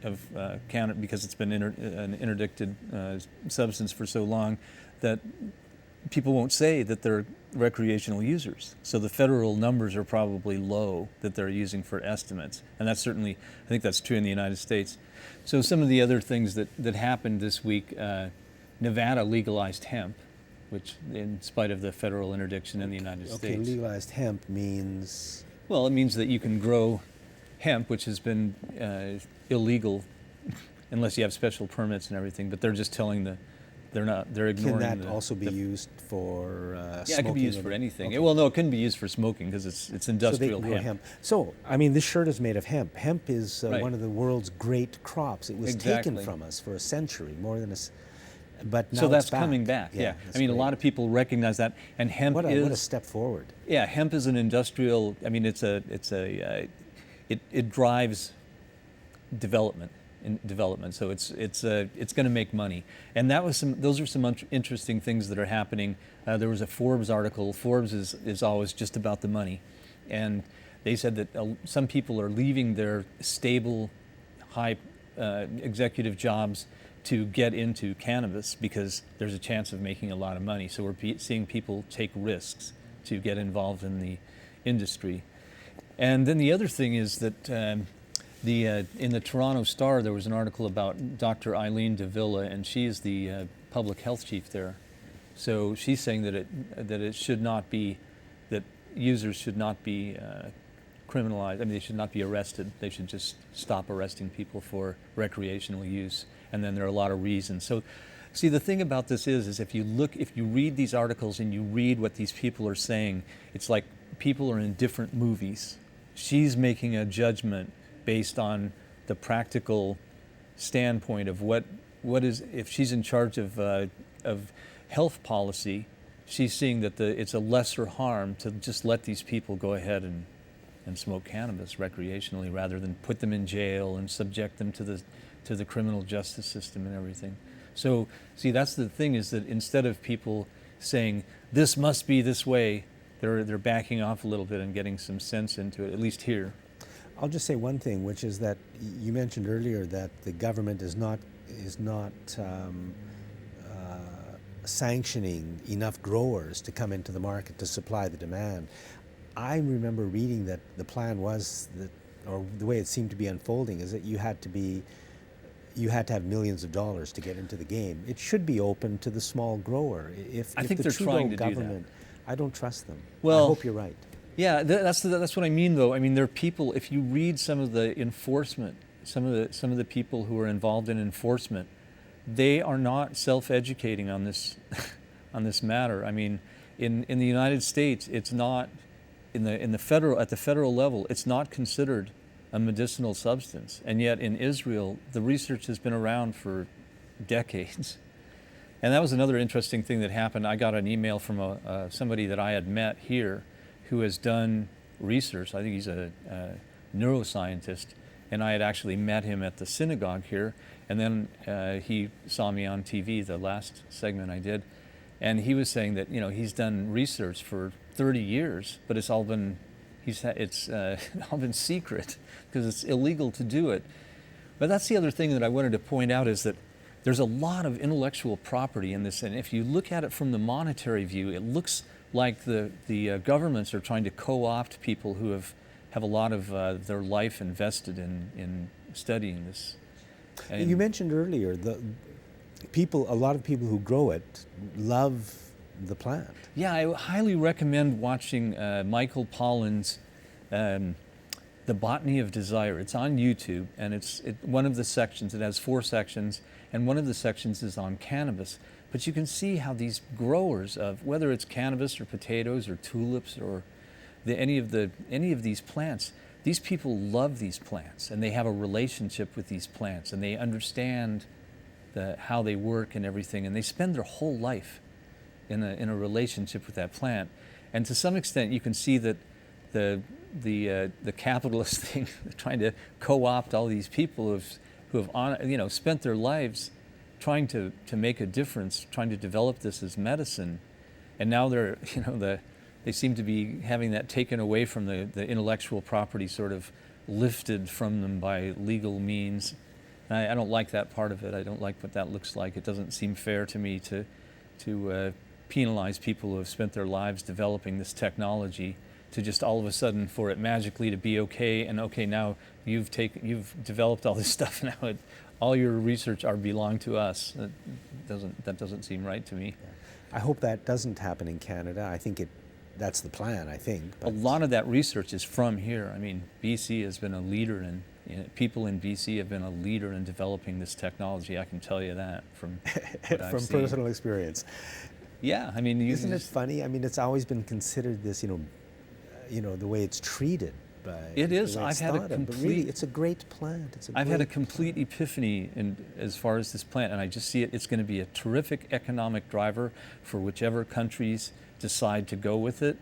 of cannabis because it's been an interdicted substance for so long, that people won't say that they're recreational users. So the federal numbers are probably low that they're using for estimates. And that's certainly, I think that's true in the United States. So some of the other things that happened this week, Nevada legalized hemp, which in spite of the federal interdiction in the United Okay, States. legalized hemp means... Well, it means that you can grow hemp, which has been illegal unless you have special permits and everything, but they're just telling they're ignoring. Can that also be used for smoking? Yeah, it can be used for anything. Okay. Well, no, it couldn't be used for smoking because it's So they industrial can grow hemp. hemp. So, I mean, this shirt is made of hemp. Hemp is Right. one of the world's great crops. It was taken Exactly. from us for a century, more than but now So that's it's back. coming back. Yeah, that's I mean, great. a lot of people recognize that, and hemp What a is step forward. Yeah, hemp is an industrial. I mean, it drives development. So it's going to make money, and those are some interesting things that are happening. There was a Forbes article. Forbes is always just about the money, and they said that some people are leaving their stable, high executive jobs to get into cannabis because there's a chance of making a lot of money. So we're seeing people take risks to get involved in the industry. And then the other thing is that in the Toronto Star, there was an article about Dr. Eileen de Villa, and she is the public health chief there. So she's saying that it should not be, that users should not be criminalize. I mean, they should not be arrested. They should just stop arresting people for recreational use. And then there are a lot of reasons. So, see, the thing about this is if you read these articles and you read what these people are saying, it's like people are in different movies. She's making a judgment based on the practical standpoint of what is, if she's in charge of health policy, she's seeing that it's a lesser harm to just let these people go ahead and smoke cannabis recreationally rather than put them in jail and subject them to the criminal justice system and everything. So, see, that's the thing, is that instead of people saying this must be this way, they're backing off a little bit and getting some sense into it, at least here. I'll just say one thing, which is that you mentioned earlier that the government is not sanctioning enough growers to come into the market to supply the demand. I remember reading that the plan was that, or the way it seemed to be unfolding, is that you had to have millions of dollars to get into the game. It should be open to the small grower. I think the they're Trudeau trying to do that. government, I don't trust them. Well, I hope you're right. Yeah, that's what I mean, though. I mean, there are people. If you read some of the enforcement, some of the people who are involved in enforcement, they are not self-educating on this on this matter. I mean, in the United States, it's not at the federal level, it's not considered a medicinal substance, and yet in Israel, the research has been around for decades. And that was another interesting thing that happened. I got an email from somebody that I had met here, who has done research. I think he's a neuroscientist, and I had actually met him at the synagogue here, and then he saw me on TV, the last segment I did, and he was saying that, you know, he's done research for 30 years, but it's all been all been secret because it's illegal to do it. But that's the other thing that I wanted to point out, is that there's a lot of intellectual property in this, and if you look at it from the monetary view, it looks like the governments are trying to co-opt people who have a lot of their life invested in studying this. And you mentioned earlier a lot of people who grow it love the plant. Yeah, I highly recommend watching Michael Pollan's The Botany of Desire. It's on YouTube, and one of the sections, it has 4 sections, and one of the sections is on cannabis. But you can see how these growers of, whether it's cannabis or potatoes or tulips or any of these plants, these people love these plants, and they have a relationship with these plants, and they understand how they work and everything, and they spend their whole life in a relationship with that plant. And to some extent, you can see that the capitalist thing, trying to co-opt all these people who have spent their lives trying to make a difference, trying to develop this as medicine, and now they seem to be having that taken away from the intellectual property, sort of lifted from them by legal means. And I don't like that part of it. I don't like what that looks like. It doesn't seem fair to me to penalize people who have spent their lives developing this technology, to just all of a sudden for it magically to be okay, and okay, now you've developed all this stuff, now all your research belong to us. That doesn't seem right to me. I hope that doesn't happen in Canada. I think that's the plan, I think. A lot of that research is from here. I mean, BC has been a leader people in BC have been a leader in developing this technology. I can tell you that from what I've from seen. personal experience. Yeah, I mean, isn't it funny? I mean, it's always been considered this, the way it's treated. It is. I've had a complete. But really, it's a great plant. I've had a complete epiphany as far as this plant, and I just see it. It's going to be a terrific economic driver for whichever countries decide to go with it.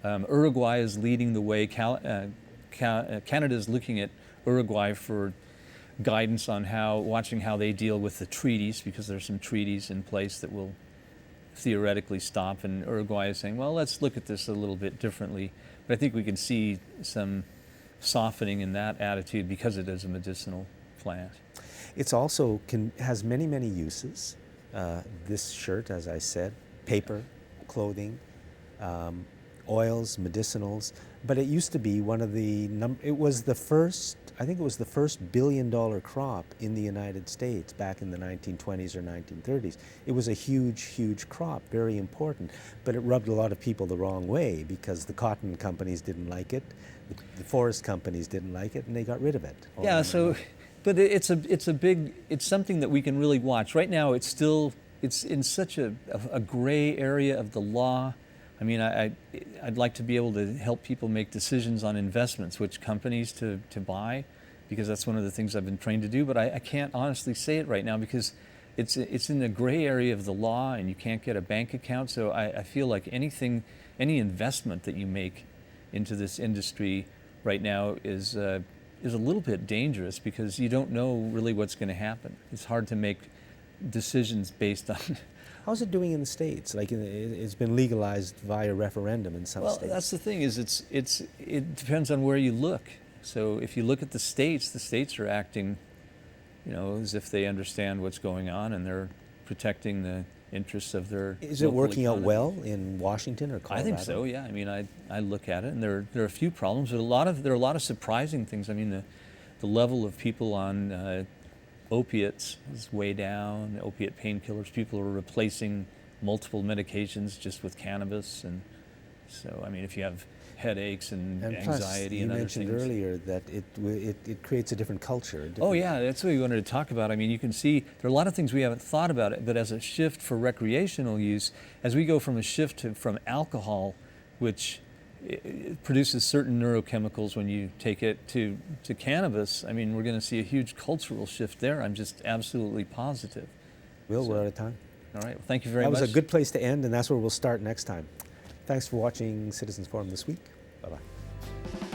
Uruguay is leading the way. Canada is looking at Uruguay for guidance on watching how they deal with the treaties, because there's some treaties in place that will theoretically stop, and Uruguay is saying, well, let's look at this a little bit differently. But I think we can see some softening in that attitude because it is a medicinal plant. It's also has many, many uses. This shirt, as I said, paper, clothing, oils, medicinals. But it used to be one of the it was the first, I think it was the first $1 billion crop in the United States back in the 1920s or 1930s. It was a huge, huge crop, very important, but it rubbed a lot of people the wrong way because the cotton companies didn't like it, the forest companies didn't like it, and they got rid of it. Yeah, so, but it's something that we can really watch. Right now, it's in such a gray area of the law. I mean, I'd like to be able to help people make decisions on investments, which companies to buy, because that's one of the things I've been trained to do. But I can't honestly say it right now because it's in the gray area of the law, and you can't get a bank account. So I feel like any investment that you make into this industry right now is a little bit dangerous because you don't know really what's going to happen. It's hard to make decisions based on. How's it doing in the States? Like it's been legalized via referendum in some states. Well, that's the thing is it depends on where you look. So if you look at the states are acting, as if they understand what's going on and they're protecting the interests of their. Is it local working out economy. well in Washington or Colorado? I think so. Yeah. I mean, I look at it and there are a few problems, but there are a lot of surprising things. I mean, the level of people on opiates is way down. Opiate painkillers. People are replacing multiple medications just with cannabis, and so I mean, if you have headaches and anxiety and other things. You mentioned earlier that it creates a different culture. Oh yeah, that's what we wanted to talk about. I mean, you can see there are a lot of things we haven't thought about it, but as a shift for recreational use, as we go from a shift from alcohol, which it produces certain neurochemicals when you take it to cannabis, I mean, we're going to see a huge cultural shift there. I'm just absolutely positive. We're out of time. All right. Well, thank you very much. That was a good place to end, and that's where we'll start next time. Thanks for watching Citizens Forum this week. Bye-bye.